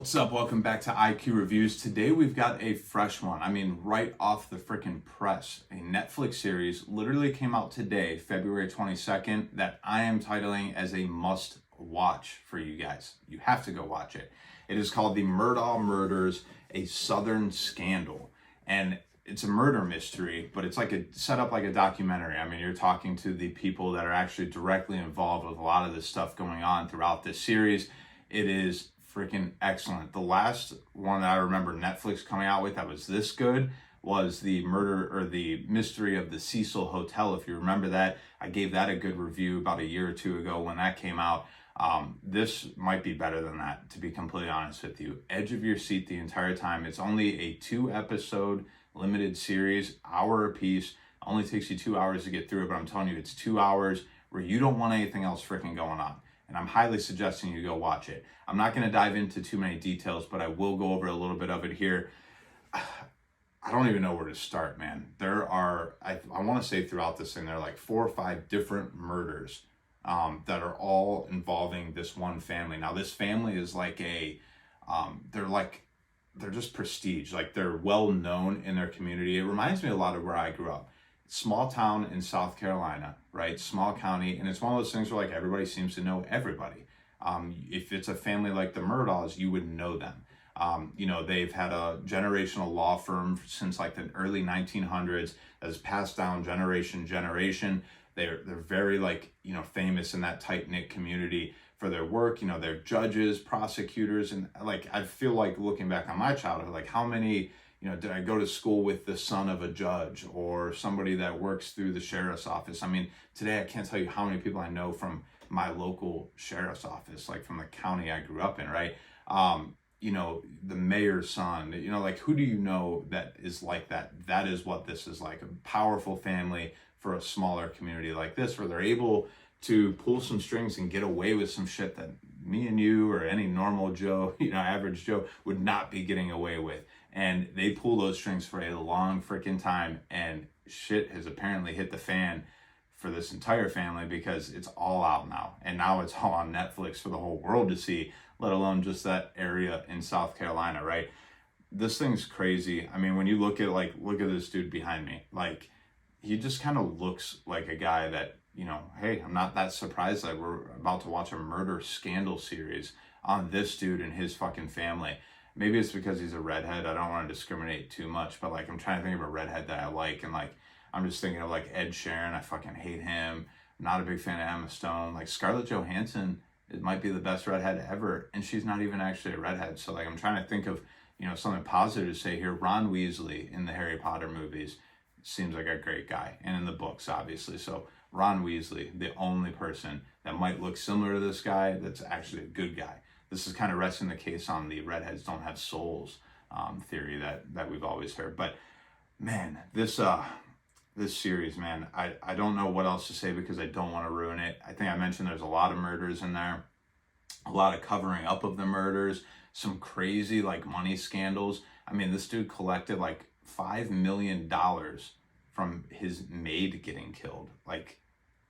What's up? Welcome back to IQ Reviews. Today we've got a fresh one. I mean, right off the freaking press. A Netflix series literally came out today, February 22nd, that I am titling as a must watch for you guys. You have to go watch it. It is called The Murdaugh Murders, a Southern Scandal. And it's a murder mystery, but it's like set up like a documentary. I mean, you're talking to the people that are actually directly involved with a lot of this stuff going on throughout this series. It is freaking excellent. The last one that I remember Netflix coming out with that was this good was the murder or the mystery of the Cecil Hotel. If you remember that, I gave that a good review about a year or two ago when that came out. This might be better than that, to be completely honest with you. Edge of your seat the entire time. It's only a 2-episode limited series, hour a piece. Only takes you 2 hours to get through it, but I'm telling you, it's 2 hours where you don't want anything else freaking going on. And I'm highly suggesting you go watch it. I'm not going to dive into too many details, but I will go over a little bit of it here. I don't even know where to start, man. There are, I want to say throughout this thing, there are like 4 or 5 different murders that are all involving this one family. Now, this family is like they're just prestige. Like, they're well known in their community. It reminds me a lot of where I grew up. Small town in South Carolina, right? Small county. And it's one of those things where like everybody seems to know everybody. If it's a family like the Murdaughs, you would know them. They've had a generational law firm since like the early 1900s that has passed down generation. They're very famous in that tight-knit community for their work. They're judges, prosecutors, and like I feel like looking back on my childhood, like how many did I go to school with the son of a judge or somebody that works through the sheriff's office? I mean, today I can't tell you how many people I know from my local sheriff's office, like from the county I grew up in, right? The mayor's son, like who do you know that is like that? That is what this is like, a powerful family for a smaller community like this, where they're able to pull some strings and get away with some shit that me and you or any normal Joe, average Joe would not be getting away with. And they pull those strings for a long freaking time, and shit has apparently hit the fan for this entire family because it's all out now. And now it's all on Netflix for the whole world to see, let alone just that area in South Carolina, right? This thing's crazy. I mean, when you look at this dude behind me, like he just kind of looks like a guy that, hey, I'm not that surprised that we're about to watch a murder scandal series on this dude and his fucking family. Maybe it's because he's a redhead. I don't want to discriminate too much, but like I'm trying to think of a redhead that I like, and like I'm just thinking of like Ed Sheeran. I fucking hate him. I'm not a big fan of Emma Stone. Like Scarlett Johansson, it might be the best redhead ever, and she's not even actually a redhead. So like I'm trying to think of something positive to say here. Ron Weasley in the Harry Potter movies seems like a great guy, and in the books obviously. So Ron Weasley, the only person that might look similar to this guy that's actually a good guy. This is kind of resting the case on the redheads don't have souls theory that we've always heard. But man, this series, man, I don't know what else to say because I don't want to ruin it. I think I mentioned there's a lot of murders in there, a lot of covering up of the murders, some crazy like money scandals. I mean, this dude collected like $5 million from his maid getting killed. Like,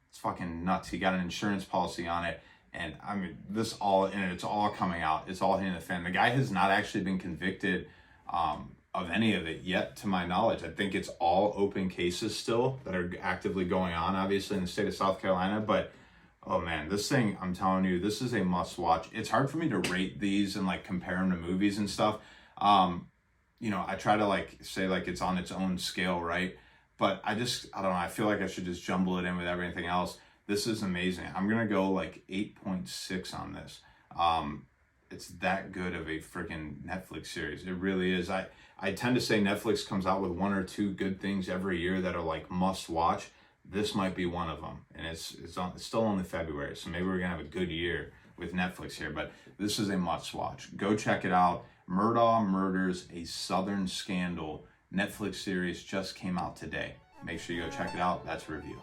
it's fucking nuts. He got an insurance policy on it. And I mean, it's all coming out. It's all hitting the fan. The guy has not actually been convicted of any of it yet, to my knowledge. I think it's all open cases still that are actively going on, obviously, in the state of South Carolina. But, oh man, this thing, I'm telling you, this is a must watch. It's hard for me to rate these and like compare them to movies and stuff. I try to like say like it's on its own scale, right? But I don't know. I feel like I should just jumble it in with everything else. This is amazing. I'm going to go like 8.6 on this. It's that good of a freaking Netflix series. It really is. I tend to say Netflix comes out with 1 or 2 good things every year that are like must watch. This might be one of them. And it's still only February. So maybe we're going to have a good year with Netflix here. But this is a must watch. Go check it out. Murdaugh Murders, a Southern Scandal. Netflix series just came out today. Make sure you go check it out. That's a review.